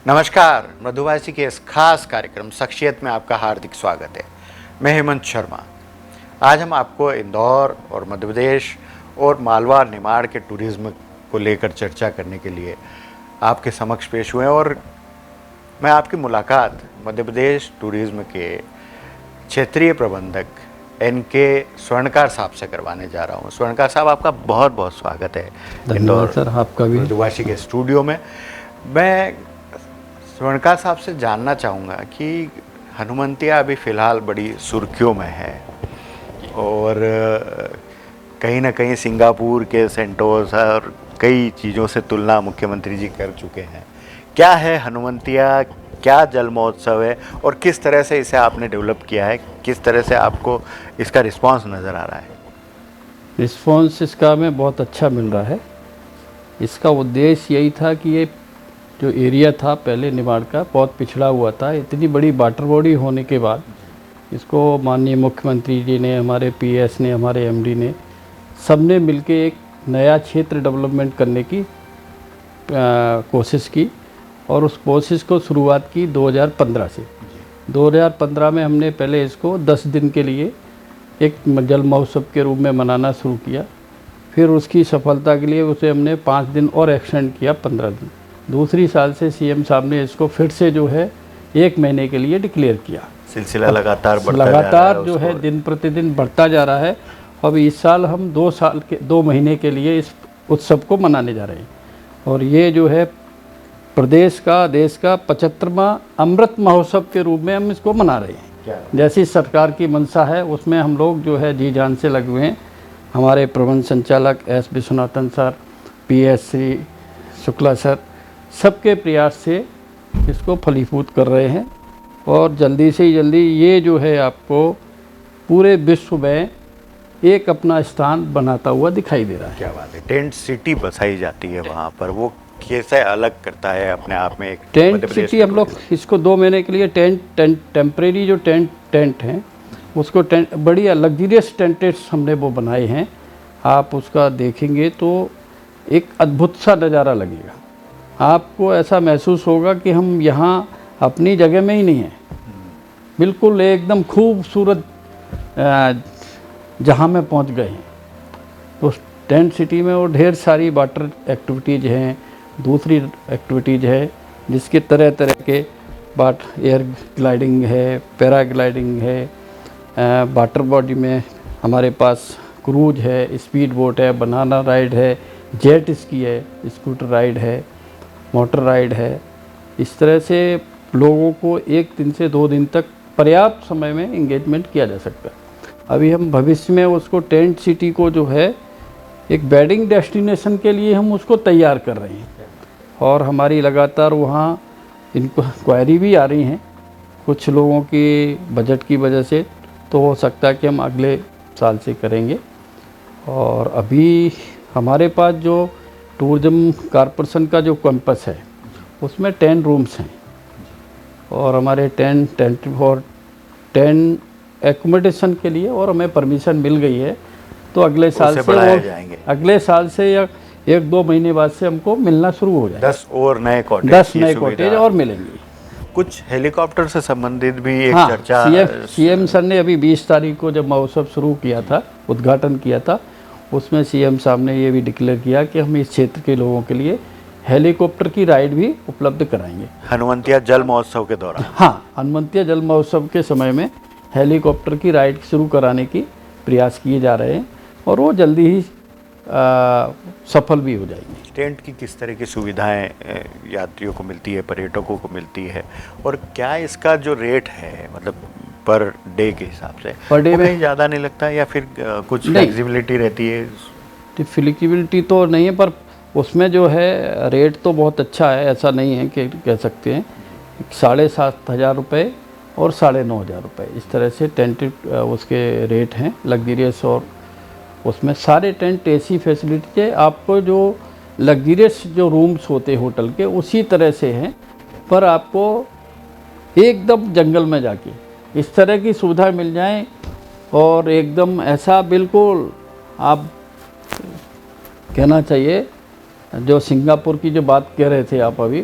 नमस्कार, मृदुभाषी के इस खास कार्यक्रम शख्सियत में आपका हार्दिक स्वागत है। मैं हेमंत शर्मा। आज हम आपको इंदौर और मध्य प्रदेश और मालवा निमाड़ के टूरिज्म को लेकर चर्चा करने के लिए आपके समक्ष पेश हुए और मैं आपकी मुलाकात मध्य प्रदेश टूरिज्म के क्षेत्रीय प्रबंधक NK स्वर्णकार साहब से करवाने जा रहा हूँ। स्वर्णकार साहब, आपका बहुत बहुत स्वागत है इंदौर सर, आपका भी मृदुभाषी के स्टूडियो में। मैं स्वर्णकार साहब से जानना चाहूँगा कि हनुमंतिया अभी फ़िलहाल बड़ी सुर्खियों में है और कहीं ना कहीं सिंगापुर के सेंटोस और कई चीज़ों से तुलना मुख्यमंत्री जी कर चुके हैं। क्या है हनुमंतिया, क्या जल महोत्सव है और किस तरह से इसे आपने डेवलप किया है, किस तरह से आपको इसका रिस्पांस नज़र आ रहा है? रिस्पांस इसका हमें बहुत अच्छा मिल रहा है। इसका उद्देश्य यही था कि ये जो एरिया था पहले निमाड़ का बहुत पिछड़ा हुआ था। इतनी बड़ी वाटर बॉडी होने के बाद इसको माननीय मुख्यमंत्री जी ने, हमारे PS ने, हमारे MD ने, सब ने मिलके एक नया क्षेत्र डेवलपमेंट करने की कोशिश की और उस कोशिश को शुरुआत की 2015 से। 2015 में हमने पहले इसको 10 दिन के लिए एक जल महोत्सव के रूप में मनाना शुरू किया। फिर उसकी सफलता के लिए उसे हमने 5 दिन और एक्सटेंड किया, 15 दिन। दूसरी साल से CM साहब ने इसको फिर से जो है 1 महीने के लिए डिक्लेयर किया। सिलसिला लगातार बढ़ता जा रहा है, जो है दिन प्रतिदिन बढ़ता जा रहा है। अब इस साल हम 2 महीने के लिए इस उत्सव को मनाने जा रहे हैं और ये जो है प्रदेश का, देश का 75वां अमृत महोत्सव के रूप में हम इसको मना रहे हैं। जैसी सरकार की मंशा है उसमें हम लोग जो है जी जान से लगे हुए हैं। हमारे प्रबंध संचालक S Viswanathan sir, PS Shri Shukla sir, सबके प्रयास से इसको फलीभूत कर रहे हैं और जल्दी से जल्दी ये जो है आपको पूरे विश्व में एक अपना स्थान बनाता हुआ दिखाई दे रहा है। क्या बात है। टेंट सिटी बसाई जाती है वहाँ पर, वो कैसे अलग करता है अपने आप में? एक टेंट सिटी हम लोग इसको 2 महीने के लिए टेम्परेरी जो टेंट हैं उसको बढ़िया लग्जरियस टेंटेस हमने वो बनाए हैं। आप उसका देखेंगे तो एक अद्भुत सा नज़ारा लगेगा। आपको ऐसा महसूस होगा कि हम यहाँ अपनी जगह में ही नहीं हैं, बिल्कुल एकदम खूबसूरत जहाँ में पहुँच गए हैं। तो टेंट सिटी में वो ढेर सारी वाटर एक्टिविटीज़ हैं, दूसरी एक्टिविटीज़ है जिसके तरह तरह के एयर ग्लाइडिंग है, पैराग्लाइडिंग है, वाटर बॉडी में हमारे पास क्रूज है, स्पीड बोट है, बनाना राइड है, जेट स्की है, स्कूटर राइड है, मोटर राइड है। इस तरह से लोगों को 1 दिन से 2 दिन तक पर्याप्त समय में इंगेजमेंट किया जा सकता है। अभी हम भविष्य में उसको टेंट सिटी को जो है एक वेडिंग डेस्टिनेशन के लिए हम उसको तैयार कर रहे हैं और हमारी लगातार वहाँ इंक्वायरी भी आ रही हैं कुछ लोगों की बजट की वजह से। तो हो सकता है कि हम अगले साल से करेंगे। और अभी हमारे पास जो टूरिज्म कॉरपोरेशन का जो कैंपस है उसमें 10 रूम्स हैं और हमारे 10 एकोमोडेशन के लिए और हमें परमिशन मिल गई है। तो अगले साल से या 1-2 महीने बाद से हमको मिलना शुरू हो जाए। 10 नए कॉटेज और मिलेंगे। कुछ हेलीकॉप्टर से संबंधित भी एक चर्चा CM सर ने अभी 20 तारीख को जब महोत्सव शुरू किया था, उद्घाटन किया था, उसमें CM साहब ने ये भी डिक्लेयर किया कि हम इस क्षेत्र के लोगों के लिए हेलीकॉप्टर की राइड भी उपलब्ध कराएंगे हनुमंतिया जल महोत्सव के दौरान। हाँ, हनुमंतिया जल महोत्सव के समय में हेलीकॉप्टर की राइड शुरू कराने की प्रयास किए जा रहे हैं और वो जल्दी ही सफल भी हो जाएंगी। टेंट की किस तरह की सुविधाएं यात्रियों को मिलती है, पर्यटकों को मिलती है और क्या इसका जो रेट है, मतलब पर डे के हिसाब से पर डे वो में कहीं ज़्यादा नहीं लगता या फिर कुछ नहीं। फ्लेक्सिबिलिटी रहती है? तो फ्लेक्सिबिलिटी तो नहीं है, पर उसमें जो है रेट तो बहुत अच्छा है, ऐसा नहीं है कि कह सकते हैं। 7,500 रुपये और 9,500 रुपये इस तरह से टेंट उसके रेट हैं लग्जरियस। और उसमें सारे टेंट एसी फैसिलिटी है। आपको जो लग्जरियस जो रूम्स होते होटल के उसी तरह से हैं, पर आपको एकदम जंगल में जाके इस तरह की सुविधा मिल जाए और एकदम ऐसा बिल्कुल आप कहना चाहिए, जो सिंगापुर की जो बात कह रहे थे आप अभी,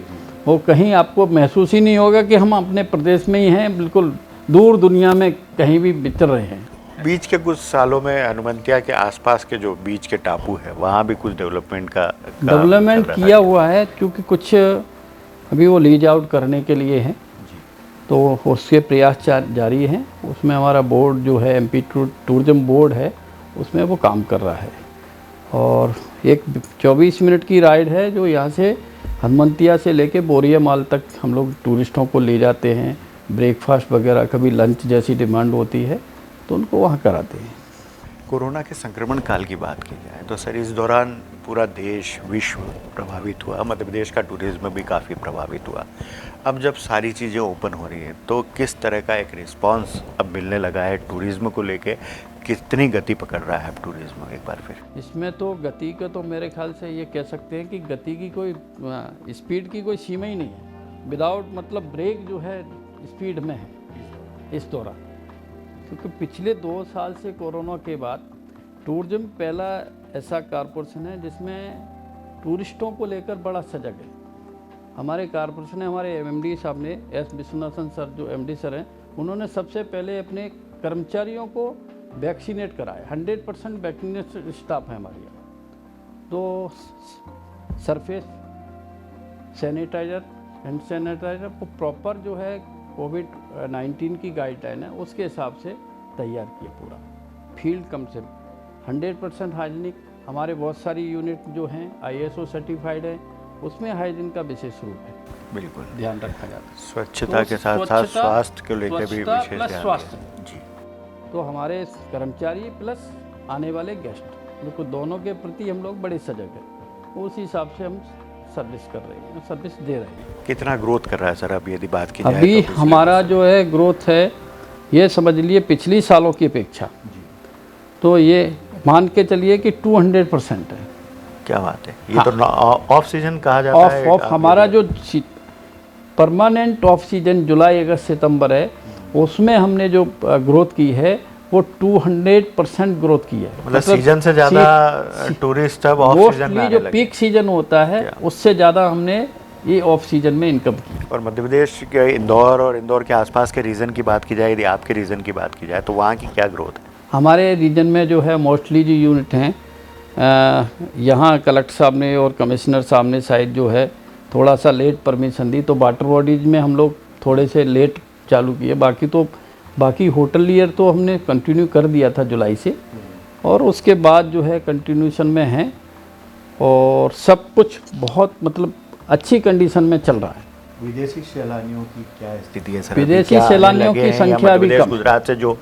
वो कहीं आपको महसूस ही नहीं होगा कि हम अपने प्रदेश में ही हैं, बिल्कुल दूर दुनिया में कहीं भी विचर रहे हैं। बीच के कुछ सालों में हनुमंतिया के आसपास के जो बीच के टापू है वहाँ भी कुछ डेवलपमेंट का डेवलपमेंट किया हुआ है, क्योंकि कुछ अभी वो लीज आउट करने के लिए हैं, तो उसके प्रयास जारी हैं। उसमें हमारा बोर्ड जो है एमपी टूरिज्म बोर्ड है, उसमें वो काम कर रहा है। और एक 24 मिनट की राइड है जो यहाँ से हनुमंतिया से लेके बोरिया माल तक हम लोग टूरिस्टों को ले जाते हैं। ब्रेकफास्ट वगैरह, कभी लंच जैसी डिमांड होती है तो उनको वहाँ कराते हैं। कोरोना के संक्रमण काल की बात की जाए तो सर, इस दौरान पूरा देश विश्व प्रभावित हुआ, मध्य प्रदेश का टूरिज्म भी काफ़ी प्रभावित हुआ। अब जब सारी चीज़ें ओपन हो रही हैं तो किस तरह का एक रिस्पांस अब मिलने लगा है टूरिज्म को लेके? कितनी गति पकड़ रहा है अब टूरिज्म एक बार फिर? इसमें तो गति का तो मेरे ख्याल से ये कह सकते हैं कि गति की कोई स्पीड की कोई सीमा ही नहीं है। विदाउट मतलब ब्रेक जो है स्पीड में है इस दौरान, क्योंकि पिछले 2 साल से कोरोना के बाद टूरिज्म पहला ऐसा कॉरपोरेशन है जिसमें टूरिस्टों को लेकर बड़ा सजग है। हमारे कॉरपोरेशन ने, हमारे एमडी साहब ने, एस विश्वनाथन सर जो एमडी सर हैं, उन्होंने सबसे पहले अपने कर्मचारियों को वैक्सीनेट कराया। 100% वैक्सीनेट स्टाफ है हमारे यहाँ। तो सरफेस सैनिटाइजर, हैंड सैनिटाइजर को प्रॉपर जो है कोविड-19 की गाइडलाइन है उसके हिसाब से तैयार किया पूरा। फील्ड कम से 100% हाइजीनिक। हमारे बहुत सारी यूनिट जो हैं ISO सर्टिफाइड है, उसमें हाइजीन का विशेष रूप है, बिल्कुल ध्यान रखा जाता है। स्वच्छता के साथ साथ स्वास्थ्य को लेकर भी स्वच्छता विशेष प्लस ध्यान स्वास्थ्य। दिया। जी, तो हमारे कर्मचारी प्लस आने वाले गेस्ट, बिल्कुल दोनों के प्रति हम लोग बड़े सजग हैं। उस हिसाब से हम सर्विस कर रहे हैं, सर्विस दे रहे हैं। कितना ग्रोथ कर रहा है सर अभी यदि बात की जाए? अभी तो पिछले हमारा जो है ग्रोथ है, ये समझ लिए पिछली सालों की अपेक्षा तो ये मान के चलिए कि 200% है। क्या बात है, ये तो ऑफ सीजन कहा जाता है। ऑफ हमारा जो परमानेंट ऑफ सीजन जुलाई अगस्त सितंबर है, उसमें हमने जो ग्रोथ की है वो 200% ग्रोथ की है। मतलब सीजन से ज़्यादा टूरिस्ट अब ऑफ सीजन में आने जो लगे। पीक सीजन होता है उससे ज़्यादा हमने ये ऑफ सीजन में इनकम की। और मध्य प्रदेश के इंदौर और इंदौर के आसपास के रीजन की बात की जाए, यदि आपके रीजन की बात की जाए तो वहाँ की क्या ग्रोथ है? हमारे रीजन में जो है मोस्टली जो यूनिट हैं, यहाँ कलेक्टर साहब ने और कमिश्नर साहब ने शायद जो है थोड़ा सा लेट परमिशन दी, तो वाटर बॉडीज़ में हम लोग थोड़े से लेट चालू किए। बाकी होटल ईयर तो हमने कंटिन्यू कर दिया था जुलाई से, और उसके बाद जो है कंटिन्यूशन में है और सब कुछ बहुत मतलब अच्छी कंडीशन में चल रहा है। विदेशी सैलानियों की क्या स्थिति है सर? विदेशी सैलानियों की संख्या अभी कम। गुजरात से जो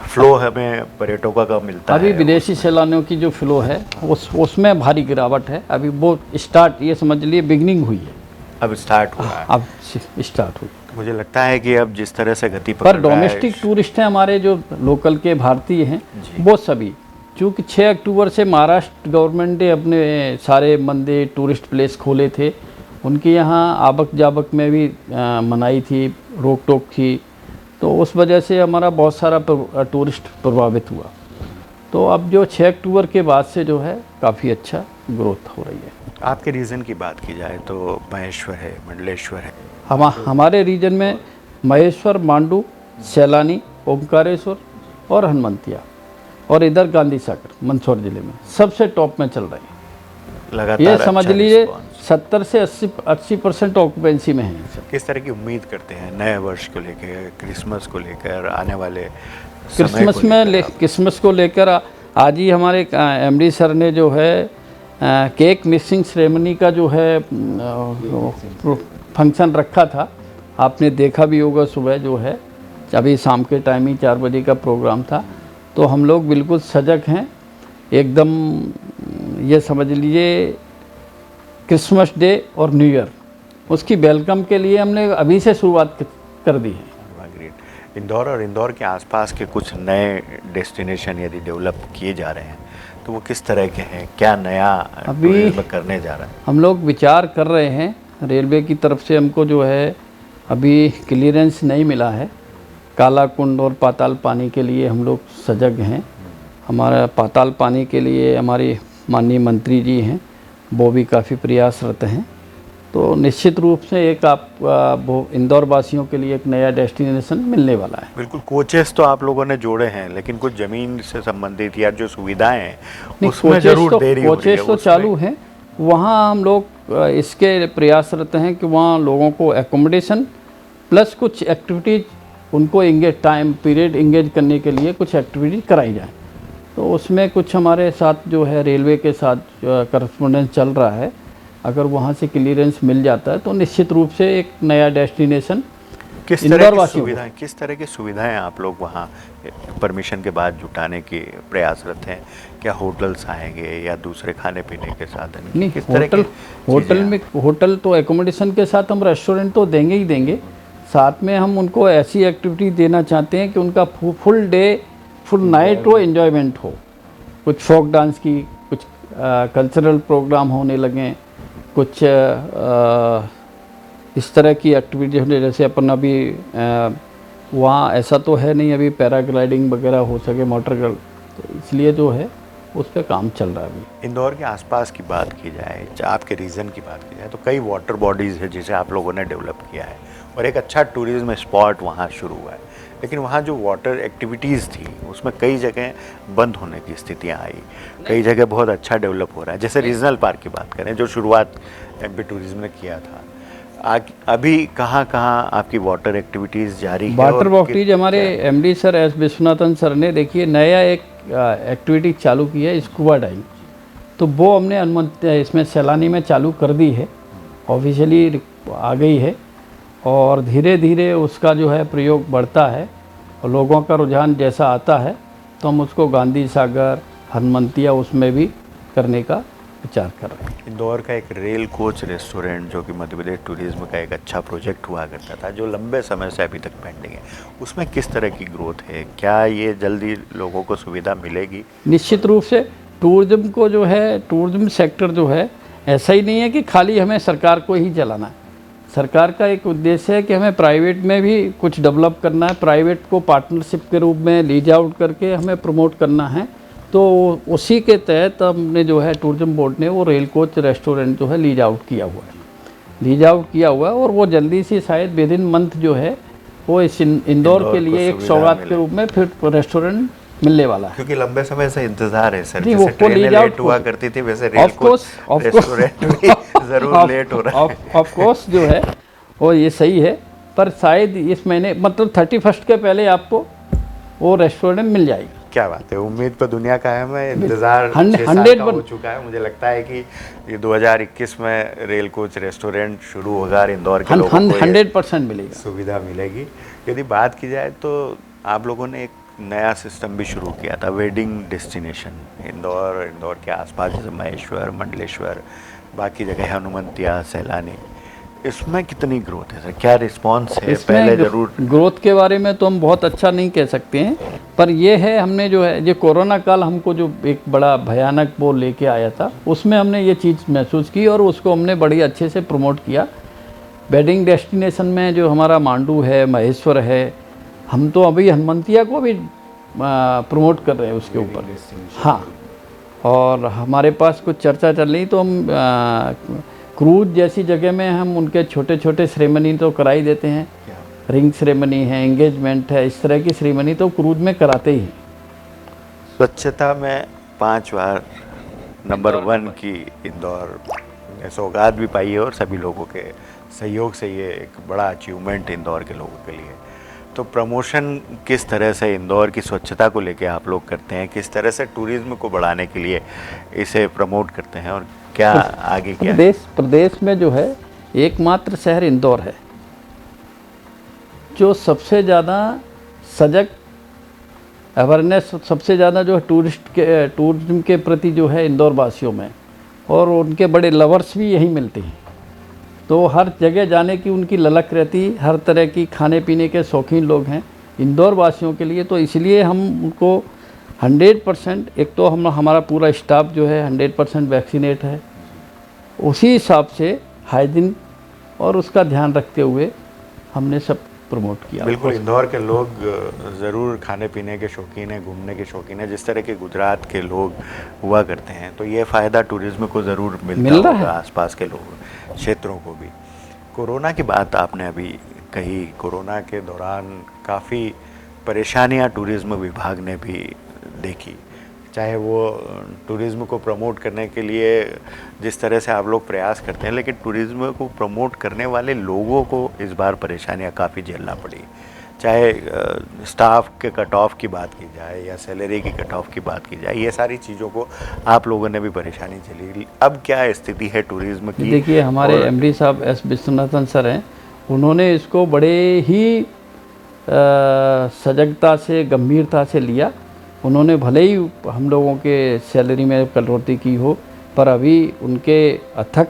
फ्लो हमें पर्यटकों का मिलता है, अभी विदेशी सैलानियों की जो फ्लो है उसमें भारी गिरावट है। अभी वो स्टार्ट, ये समझ लिए बिगनिंग हुई है, अब स्टार्ट हुआ है। अब स्टार्ट हुई। मुझे लगता है कि अब जिस तरह से गति पर पकड़ रहा है, डोमेस्टिक टूरिस्ट हैं हमारे जो लोकल के भारतीय हैं वो सभी, चूँकि 6 अक्टूबर से महाराष्ट्र गवर्नमेंट ने अपने सारे मंदिर टूरिस्ट प्लेस खोले थे, उनके यहाँ आवक जावक में भी मनाही थी, रोक टोक थी, तो उस वजह से हमारा बहुत सारा टूरिस्ट प्रभावित हुआ। तो अब जो 6 अक्टूबर के बाद से जो है काफ़ी अच्छा ग्रोथ हो रही है। आपके रीजन की बात की जाए तो महेश्वर है, मंडलेश्वर है। हमारे रीजन में महेश्वर, मांडू, सैलानी, ओंकारेश्वर और हनुमंतिया, और इधर गांधी सागर मंदसौर जिले में सबसे टॉप में चल रहे हैं। लगातार ये समझ अच्छा लीजिए रिस्पॉन्स। 70 से 80% ऑक्यूपेंसी में है। किस तरह की उम्मीद करते हैं नए वर्ष को लेकर, क्रिसमस को लेकर, आने वाले समय क्रिसमस को में लेकर आप? क्रिसमस को लेकर आज ही हमारे एमडी सर ने जो है केक मिक्सिंग सेरेमनी का जो है फंक्शन रखा था, आपने देखा भी होगा सुबह जो है, अभी शाम के टाइम ही 4 बजे का प्रोग्राम था। तो हम लोग बिल्कुल सजग हैं एकदम, ये समझ लीजिए क्रिसमस डे और न्यू ईयर उसकी वेलकम के लिए हमने अभी से शुरुआत कर दी है। ग्रेट। इंदौर और इंदौर के आसपास के कुछ नए डेस्टिनेशन यदि डेवलप किए जा रहे हैं तो वो किस तरह के हैं, क्या नया अभी टूरिज्म करने जा रहा है? हम लोग विचार कर रहे हैं, रेलवे की तरफ से हमको जो है अभी क्लियरेंस नहीं मिला है। काला कुंड और पाताल पानी के लिए हम लोग सजग हैं। हमारा पाताल पानी के लिए हमारे माननीय मंत्री जी हैं, वो भी काफ़ी प्रयासरत हैं। तो निश्चित रूप से एक वो इंदौर वासियों के लिए एक नया डेस्टिनेशन मिलने वाला है। बिल्कुल। कोचेस तो आप लोगों ने जोड़े हैं, लेकिन कुछ जमीन से संबंधित या जो सुविधाएं हैं उसमें जरूर देरी हो रही है। कोचेस तो चालू हैं, वहाँ हम लोग इसके प्रयासरत हैं कि वहाँ लोगों को एकोमोडेशन प्लस कुछ एक्टिविटीज़ उनको टाइम पीरियड इंगेज करने के लिए कुछ एक्टिविटी कराई जाए। तो उसमें कुछ हमारे साथ जो है रेलवे के साथ करस्पॉन्डेंस चल रहा है। अगर वहाँ से क्लियरेंस मिल जाता है तो निश्चित रूप से एक नया डेस्टिनेशन किस तरह की सुविधाएं आप लोग वहाँ परमिशन के बाद जुटाने की प्रयासरत हैं? क्या होटल्स आएंगे या दूसरे खाने पीने के साधन? नहीं, होटल तो एकोमोडेशन के साथ हम रेस्टोरेंट तो देंगे ही देंगे, साथ में हम उनको ऐसी एक्टिविटी देना चाहते हैं कि उनका फुल डे फुल नाइट वो एंजॉयमेंट हो। कुछ फोक डांस की, कुछ कल्चरल प्रोग्राम होने लगें, कुछ इस तरह की एक्टिविटी होने, जैसे अपन अभी वहाँ ऐसा तो है नहीं अभी पैराग्लाइडिंग वगैरह हो सके, मोटर, तो इसलिए जो है उस पर काम चल रहा है अभी। इंदौर के आसपास की बात की जाए, आपके रीजन की बात की जाए, तो कई वाटर बॉडीज़ है जिसे आप लोगों ने डेवलप किया है और एक अच्छा टूरिज्म स्पॉट वहाँ शुरू हुआ है। लेकिन वहाँ जो वाटर एक्टिविटीज़ थी उसमें कई जगह बंद होने की स्थितियाँ आई, कई जगह बहुत अच्छा डेवलप हो रहा है। जैसे रीजनल पार्क की बात करें जो शुरुआत एमपी टूरिज्म ने किया था, अभी कहाँ आपकी वाटर एक्टिविटीज़ जारी है? वाटर एक्टिविटीज हमारे MD sir S Viswanathan sir ने देखिए नया एक एक्टिविटी चालू की है, स्कूबा डाइविंग। तो वो हमने अनुमति इसमें सैलानी में चालू कर दी है, ऑफिशियली आ गई है और धीरे धीरे उसका जो है प्रयोग बढ़ता है और लोगों का रुझान जैसा आता है तो हम उसको गांधी सागर, हनुमंतिया उसमें भी करने का विचार कर रहे हैं। इंदौर का एक रेल कोच रेस्टोरेंट जो कि मध्य प्रदेश टूरिज्म का एक अच्छा प्रोजेक्ट हुआ करता था, जो लंबे समय से अभी तक पेंडिंग है, उसमें किस तरह की ग्रोथ है? क्या ये जल्दी लोगों को सुविधा मिलेगी? निश्चित रूप से टूरिज्म को जो है, टूरिज्म सेक्टर जो है ऐसा ही नहीं है कि खाली हमें सरकार को ही चलाना है। सरकार का एक उद्देश्य है कि हमें प्राइवेट में भी कुछ डेवलप करना है, प्राइवेट को पार्टनरशिप के रूप में लीज आउट करके हमें प्रमोट करना है। तो उसी के तहत हमने जो है टूरिज्म बोर्ड ने वो रेल कोच रेस्टोरेंट जो है लीज आउट किया हुआ है और वो जल्दी से शायद विद इन मंथ जो है वो इस इंदौर के लिए एक सौगात के रूप में फिर रेस्टोरेंट मिलने वाला है। क्योंकि लंबे समय से इंतजार है सर, जी, जैसे वो ट्रेनें लेट हुआ करती थी वैसे रेल कोच रेस्टोरेंट भी जरूर लेट हो रहा है। ऑफ कोर्स जो है वो ये सही है, पर शायद इस महीने मतलब 31 के पहले आपको वो रेस्टोरेंट मिल जाएगा। क्या बात है, उम्मीद पर दुनिया कायम है। इंतजार 6 साल का हो चुका है। मुझे लगता है कि ये 2021 में रेल कोच रेस्टोरेंट शुरू होगा और इंदौर के लोगों को 100% मिलेगा, सुविधा मिलेगी। यदि बात की जाए तो आप लोगों ने एक नया सिस्टम भी शुरू किया था, वेडिंग डेस्टिनेशन इंदौर के आसपास, जैसे महेश्वर, मंडलेश्वर, बाकी जगह हनुमंतिया, सैलानी। इसमें कितनी ग्रोथ है सर, क्या रिस्पांस है? पहले जरूर ग्रोथ के बारे में तो हम बहुत अच्छा नहीं कह सकते हैं, पर ये है हमने जो है ये कोरोना काल हमको जो एक बड़ा भयानक वो लेके आया था, उसमें हमने ये चीज़ महसूस की और उसको हमने बड़ी अच्छे से प्रमोट किया। वेडिंग डेस्टिनेशन में जो हमारा मांडू है, महेश्वर है, हम तो अभी हनुमंतिया को भी प्रमोट कर रहे हैं उसके ऊपर। हाँ, और हमारे पास कुछ चर्चा चल रही, तो हम क्रूज जैसी जगह में हम उनके छोटे छोटे सेरेमनी तो करा ही देते हैं। रिंग सेरेमनी है, एंगेजमेंट है, इस तरह की सेरेमनी तो क्रूज में कराते ही हैं। स्वच्छता में 5 बार नंबर 1 की इंदौर ने सौगात भी पाई है और सभी लोगों के सहयोग से ये एक बड़ा अचीवमेंट इंदौर के लोगों के लिए। तो प्रमोशन किस तरह से इंदौर की स्वच्छता को लेके आप लोग करते हैं, किस तरह से टूरिज्म को बढ़ाने के लिए इसे प्रमोट करते हैं और क्या आगे क्या? प्रदेश में जो है एकमात्र शहर इंदौर है जो सबसे ज़्यादा सजग अवेयरनेस सबसे ज़्यादा जो है टूरिज्म के प्रति जो है इंदौर वासियों में, और उनके बड़े लवर्स भी यहीं मिलते हैं। तो हर जगह जाने की उनकी ललक रहती, हर तरह की खाने पीने के शौकीन लोग हैं इंदौर वासियों के लिए। तो इसलिए हम उनको 100%, एक तो हमारा पूरा स्टाफ जो है 100% वैक्सीनेट है, उसी हिसाब से हाइजीन और उसका ध्यान रखते हुए हमने सब प्रमोट किया। बिल्कुल, इंदौर के लोग ज़रूर खाने पीने के शौकीन हैं, घूमने के शौकीन हैं, जिस तरह के गुजरात के लोग हुआ करते हैं। तो ये फ़ायदा टूरिज्म को ज़रूर मिल रहा है, आसपास के लोग क्षेत्रों को भी। कोरोना की बात आपने अभी कही, कोरोना के दौरान काफ़ी परेशानियां टूरिज्म विभाग ने भी देखी, चाहे वो टूरिज्म को प्रमोट करने के लिए जिस तरह से आप लोग प्रयास करते हैं, लेकिन टूरिज्म को प्रमोट करने वाले लोगों को इस बार परेशानियां काफ़ी झेलना पड़ी। चाहे स्टाफ के कट ऑफ की बात की जाए या सैलरी की कट ऑफ की बात की जाए, ये सारी चीज़ों को आप लोगों ने भी परेशानी झेली। अब क्या स्थिति है टूरिज्म की? देखिए, हमारे एमडी साहब एस विश्वनाथन सर हैं, उन्होंने इसको बड़े ही सजगता से, गंभीरता से लिया। उन्होंने भले ही हम लोगों के सैलरी में कटौती की हो, पर अभी उनके अथक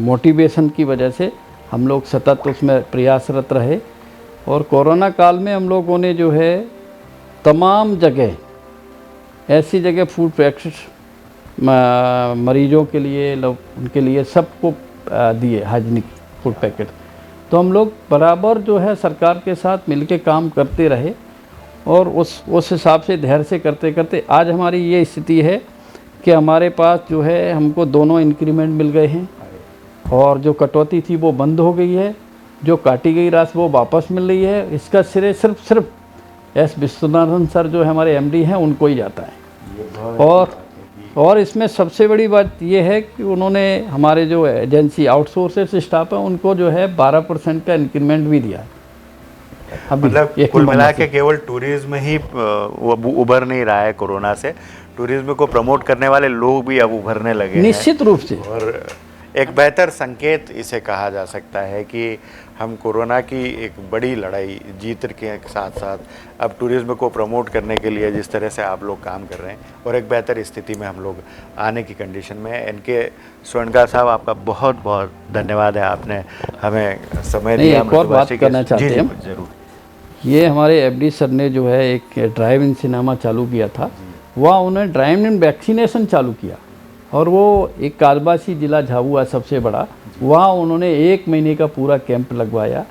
मोटिवेशन की वजह से हम लोग सतत उसमें प्रयासरत रहे। और कोरोना काल में हम लोगों ने जो है तमाम जगह, ऐसी जगह फूड पैकेट्स मरीजों के लिए, उनके लिए सबको दिए हाइजीनिक फूड पैकेट। तो हम लोग बराबर जो है सरकार के साथ मिलके काम करते रहे, और उस हिसाब से धैर्य से करते करते आज हमारी ये स्थिति है कि हमारे पास जो है हमको दोनों इंक्रीमेंट मिल गए हैं, और जो कटौती थी वो बंद हो गई है, जो काटी गई राशि वो वापस मिल रही है। इसका श्रेय सिर्फ एस विश्वनाथन सर जो है हमारे एमडी हैं उनको ही जाता है। और इसमें सबसे बड़ी बात ये है कि उन्होंने हमारे जो एजेंसी आउटसोर्सेस स्टाफ है उनको जो है 12% का इंक्रीमेंट भी दिया है। मतलब कुल मिला के केवल टूरिज्म ही उभर नहीं रहा है कोरोना से, टूरिज्म को प्रमोट करने वाले लोग भी अब उभरने लगे निश्चित रूप से। और एक बेहतर संकेत इसे कहा जा सकता है कि हम कोरोना की एक बड़ी लड़ाई जीत के साथ साथ अब टूरिज्म को प्रमोट करने के लिए जिस तरह से आप लोग काम कर रहे हैं, और एक बेहतर स्थिति में हम लोग आने की कंडीशन में है। इनके स्वर्णकार साहब, आपका बहुत बहुत धन्यवाद है, आपने हमें समय दिया। एक और बात करना चाहते हैं हम, जरूर। ये हमारे एफडी सर ने जो है एक ड्राइव इन सिनेमा चालू किया था, वहाँ उन्होंने ड्राइव इन वैक्सीनेशन चालू किया, और वो एक कालबासी ज़िला झाबुआ सबसे बड़ा, वहाँ उन्होंने 1 महीने का पूरा कैंप लगवाया।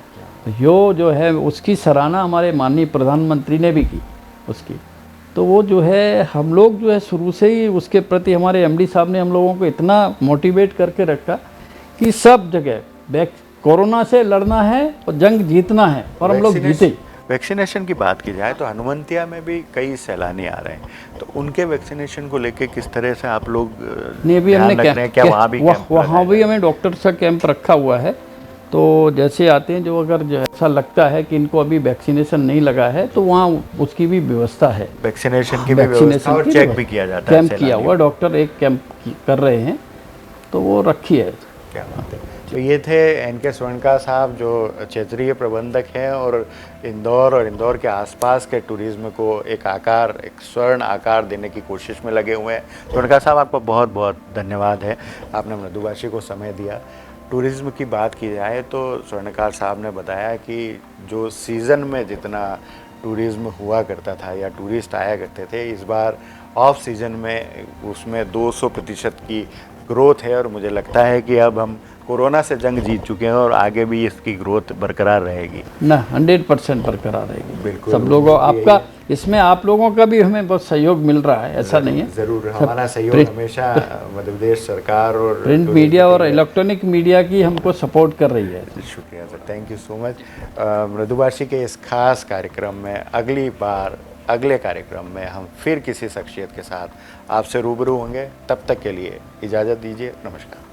जो है उसकी सराहना हमारे माननीय प्रधानमंत्री ने भी की उसकी। तो वो जो है हम लोग जो है शुरू से ही उसके प्रति हमारे एमडी साहब ने हम लोगों को इतना मोटिवेट करके रखा कि सब जगह कोरोना से लड़ना है और जंग जीतना है, और हम लोग जीते। वैक्सीनेशन की बात की जाए तो हनुमंतिया में भी कई सैलानी आ रहे हैं, तो उनके वैक्सीनेशन को लेके किस तरह से आप लोग ध्यान रख रहे हैं? क्या वहाँ भी हमें डॉक्टर का कैंप रखा हुआ है। तो जैसे आते हैं, जो अगर जो ऐसा लगता है कि इनको अभी वैक्सीनेशन नहीं लगा है, तो वहाँ उसकी भी व्यवस्था है, वैक्सीनेशन की भी व्यवस्था, और चेक भी किया जाता है। कैंप किया हुआ, डॉक्टर एक कैंप कर रहे हैं, तो वो रखी है। क्या बात है। तो ये थे एनके स्वर्णकार साहब, जो क्षेत्रीय प्रबंधक हैं और इंदौर के आसपास के टूरिज्म को एक स्वर्ण आकार देने की कोशिश में लगे हुए हैं। स्वर्णकार साहब, आपका बहुत बहुत धन्यवाद है, आपने मृदुभाषी को समय दिया। टूरिज्म की बात की जाए तो स्वर्णकार साहब ने बताया कि जो सीज़न में जितना टूरिज्म हुआ करता था या टूरिस्ट आया करते थे, इस बार ऑफ सीज़न में उसमें 200% की ग्रोथ है, और मुझे लगता है कि अब हम कोरोना से जंग जीत चुके हैं और आगे भी इसकी ग्रोथ बरकरार रहेगी ना, 100% बरकरार रहेगी। बिल्कुल, सब लोगों आपका इसमें, आप लोगों का भी हमें बहुत सहयोग मिल रहा है, ऐसा नहीं है। ज़रूर, हमारा सहयोग हमेशा मध्य प्रदेश सरकार और प्रिंट मीडिया और इलेक्ट्रॉनिक मीडिया की हमको सपोर्ट कर रही है। शुक्रिया sir, thank you so much. मृदुभाषी के इस खास कार्यक्रम में अगले कार्यक्रम में हम फिर किसी शख्सियत के साथ आपसे रूबरू होंगे। तब तक के लिए इजाज़त दीजिए, नमस्कार।